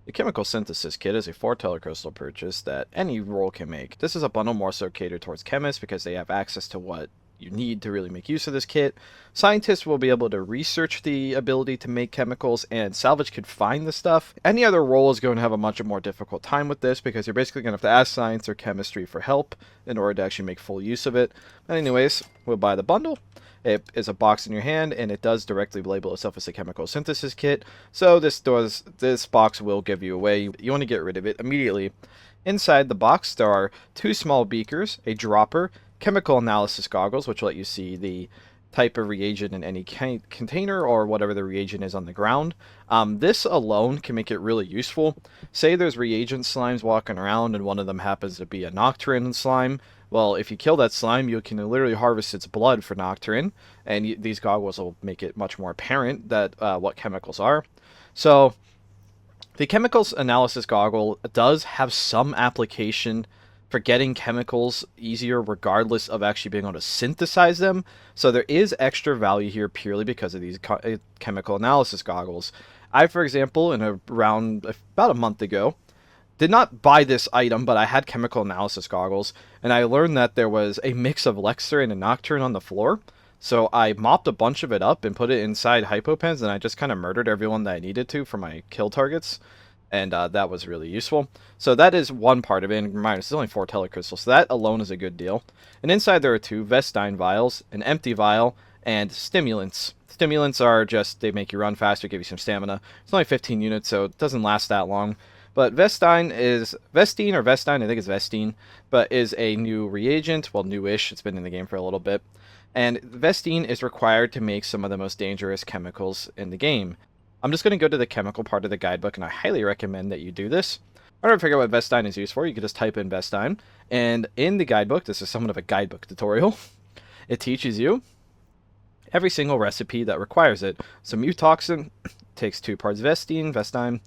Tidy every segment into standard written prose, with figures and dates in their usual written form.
The Chemical Synthesis Kit is a 4 telecrystal purchase that any role can make. This is a bundle more so catered towards chemists because they have access to what you need to really make use of this kit. Scientists will be able to research the ability to make chemicals, and Salvage could find the stuff. Any other role is going to have a much more difficult time with this because you're basically going to have to ask science or chemistry for help in order to actually make full use of it. But anyways, we'll buy the bundle. It is a box in your hand, and it does directly label itself as a chemical synthesis kit. So this box will give you away. You want to get rid of it immediately. Inside the box, there are 2 small beakers, a dropper, chemical analysis goggles, which let you see the type of reagent in any container or whatever the reagent is on the ground. This alone can make it really useful. Say there's reagent slimes walking around and one of them happens to be a nocturine slime. Well, if you kill that slime, you can literally harvest its blood for nocturine, and these goggles will make it much more apparent that what chemicals are. So the chemicals analysis goggle does have some application for getting chemicals easier regardless of actually being able to synthesize them. So there is extra value here purely because of these chemical analysis goggles. I, for example, around about a month ago, did not buy this item, but I had chemical analysis goggles, and I learned that there was a mix of Lexorin and nocturine on the floor. So I mopped a bunch of it up and put it inside hypopens, and I just kind of murdered everyone that I needed to for my kill targets. And that was really useful. So that is one part of it. And reminder, it's only 4 telecrystals, so that alone is a good deal. And inside there are 2 Vestine vials, an empty vial, and stimulants. Stimulants are just, they make you run faster, give you some stamina. It's only 15 units, so it doesn't last that long. But Vestine, I think it's Vestine, but is a new reagent. Well, newish, it's been in the game for a little bit. And Vestine is required to make some of the most dangerous chemicals in the game. I'm just going to go to the chemical part of the guidebook, and I highly recommend that you do this. In order to figure out what Vestine is used for, you can just type in Vestine. And in the guidebook, this is somewhat of a guidebook tutorial, it teaches you every single recipe that requires it. So Mutoxin takes 2 parts Vestine.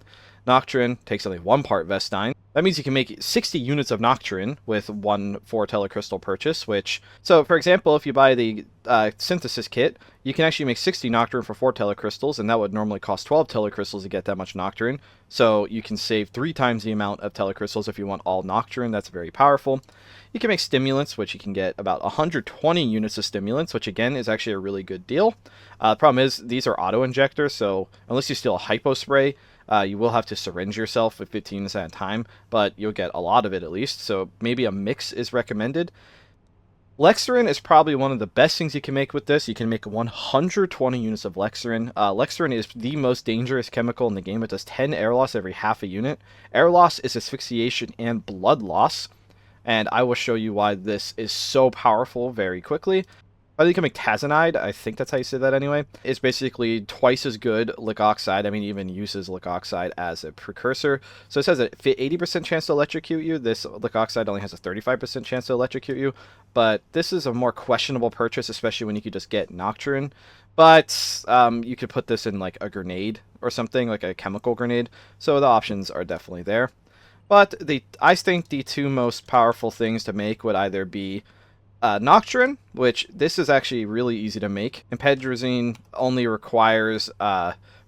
Nocturine takes only 1 part Vestine. That means you can make 60 units of Nocturine with 1 4 telecrystal purchase, so for example, if you buy the synthesis kit, you can actually make 60 Nocturine for 4 telecrystals, and that would normally cost 12 telecrystals to get that much Nocturine. So you can save 3 times the amount of telecrystals if you want all Nocturine. That's very powerful. You can make stimulants, which you can get about 120 units of stimulants, which again is actually a really good deal. The problem is these are auto-injectors, so unless you steal a hypo spray, you will have to syringe yourself with 15 minutes at a time, but you'll get a lot of it at least, so maybe a mix is recommended. Lexorin is probably one of the best things you can make with this. You can make 120 units of Lexorin. Lexorin is the most dangerous chemical in the game. It does 10 air loss every half a unit. Air loss is asphyxiation and blood loss, and I will show you why this is so powerful very quickly. I think you can make Tazanide, I think that's how you say that anyway. It's basically twice as good lick oxide. I mean, even uses lick oxide as a precursor. So it says a 80% chance to electrocute you. This lick oxide only has a 35% chance to electrocute you. But this is a more questionable purchase, especially when you could just get Nocturine. But you could put this in like a grenade or something, like a chemical grenade. So the options are definitely there. But I think the 2 most powerful things to make would either be Nocturine, which this is actually really easy to make. Empedrazine only requires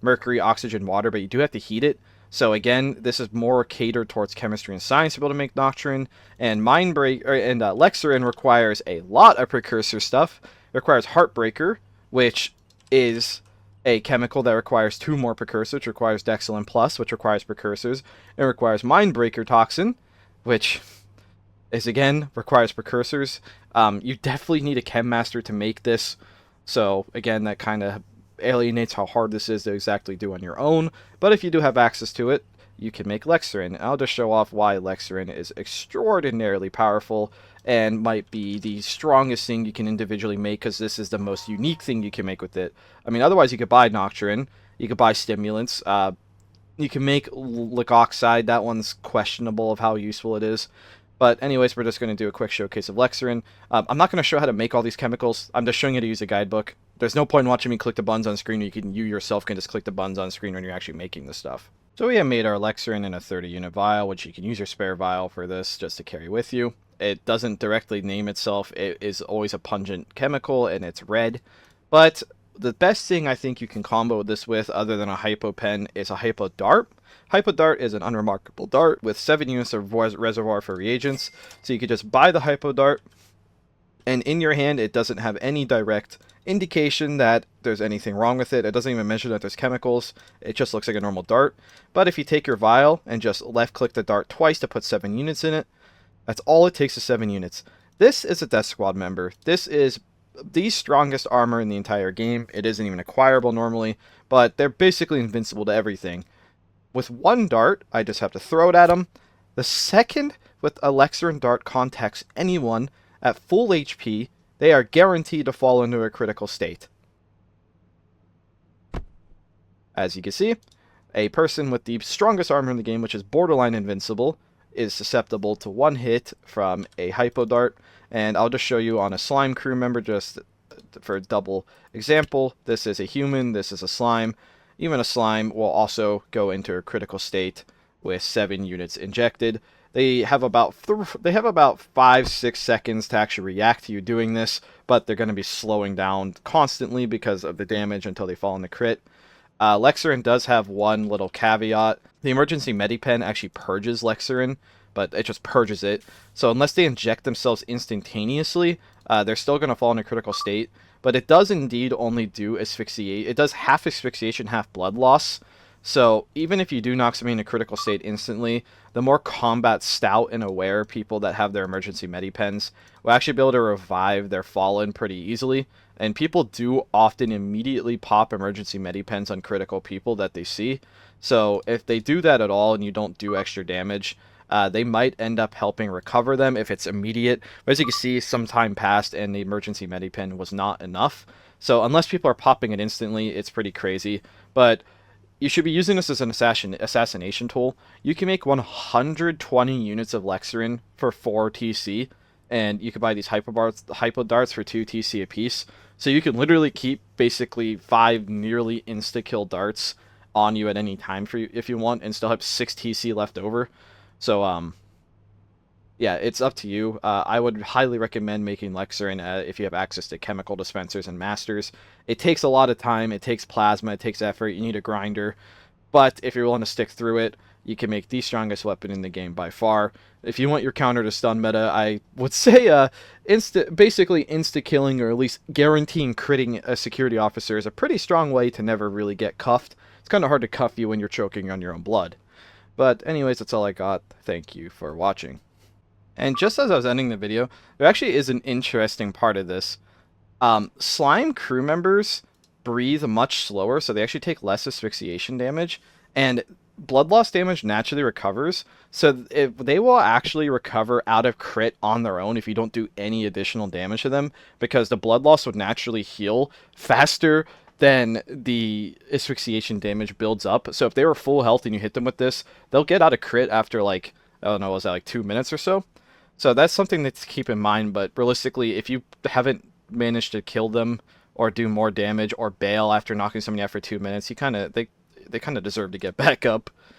mercury, oxygen, water, but you do have to heat it. So again, this is more catered towards chemistry and science to be able to make Nocturine. And Lexorin requires a lot of precursor stuff. It requires Heartbreaker, which is a chemical that requires 2 more precursors, which requires Dexilin Plus, which requires precursors. It requires Mindbreaker Toxin, which is again requires precursors. You definitely need a chem master to make this, so again that kind of alienates how hard this is to exactly do on your own, but if you do have access to it, you can make Lexorin. I'll just show off why Lexorin is extraordinarily powerful and might be the strongest thing you can individually make, because this is the most unique thing you can make with it. I mean, otherwise you could buy Nocturine, you could buy stimulants, you can make lick oxide. That one's questionable of how useful it is. But anyways, we're just going to do a quick showcase of Lexorin. I'm not going to show how to make all these chemicals. I'm just showing you how to use a guidebook. There's no point in watching me click the buttons on screen. You yourself can just click the buttons on screen when you're actually making this stuff. So we have made our Lexorin in a 30 unit vial, which you can use your spare vial for this just to carry with you. It doesn't directly name itself. It is always a pungent chemical, and it's red. But the best thing I think you can combo this with, other than a hypo pen, is a hypo dart. Hypo Dart is an unremarkable dart with 7 units of reservoir for reagents, so you could just buy the Hypo Dart, and in your hand it doesn't have any direct indication that there's anything wrong with it. It doesn't even mention that there's chemicals. It just looks like a normal dart. But if you take your vial and just left click the dart twice to put 7 units in it, that's all it takes is 7 units. This is a Death Squad member. This is the strongest armor in the entire game. It isn't even acquirable normally, but they're basically invincible to everything. With one dart, I just have to throw it at them. The second with a Lexorin dart contacts anyone at full HP, they are guaranteed to fall into a critical state. As you can see, a person with the strongest armor in the game, which is borderline invincible, is susceptible to one hit from a Hypo Dart. And I'll just show you on a slime crew member just for a double example. This is a human, this is a slime. Even a slime will also go into a critical state with 7 units injected. They have about 5-6 seconds to actually react to you doing this, but they're going to be slowing down constantly because of the damage until they fall in the crit. Lexorin does have one little caveat. The emergency Medipen actually purges Lexorin, but it just purges it. So unless they inject themselves instantaneously, they're still going to fall in a critical state. But it does indeed only do asphyxiate. It does half asphyxiation, half blood loss. So even if you do knock somebody in a critical state instantly, the more combat stout and aware people that have their emergency Medipens will actually be able to revive their fallen pretty easily. And people do often immediately pop emergency Medipens on critical people that they see. So if they do that at all and you don't do extra damage, they might end up helping recover them if it's immediate. But as you can see, some time passed and the emergency Medipen was not enough. So unless people are popping it instantly, it's pretty crazy. But you should be using this as an assassination tool. You can make 120 units of Lexorin for 4 TC, and you can buy these Hypo Darts for 2 TC apiece. So you can literally keep basically 5 nearly insta-kill darts on you at any time if you want, and still have 6 TC left over. So, yeah, it's up to you. I would highly recommend making Lexorin if you have access to chemical dispensers and masters. It takes a lot of time, it takes plasma, it takes effort, you need a grinder. But if you're willing to stick through it, you can make the strongest weapon in the game by far. If you want your counter to stun meta, I would say basically insta-killing or at least guaranteeing critting a security officer is a pretty strong way to never really get cuffed. It's kind of hard to cuff you when you're choking on your own blood. But anyways, that's all I got. Thank you for watching. And just as I was ending the video, there actually is an interesting part of this. Slime crew members breathe much slower, so they actually take less asphyxiation damage, and blood loss damage naturally recovers, so they will actually recover out of crit on their own if you don't do any additional damage to them, because the blood loss would naturally heal faster than the asphyxiation damage builds up. So if they were full health and you hit them with this, they'll get out of crit after, like, I don't know, was that like 2 minutes or so? So that's something to keep in mind, but realistically, if you haven't managed to kill them or do more damage or bail after knocking somebody out for 2 minutes, they kind of deserve to get back up.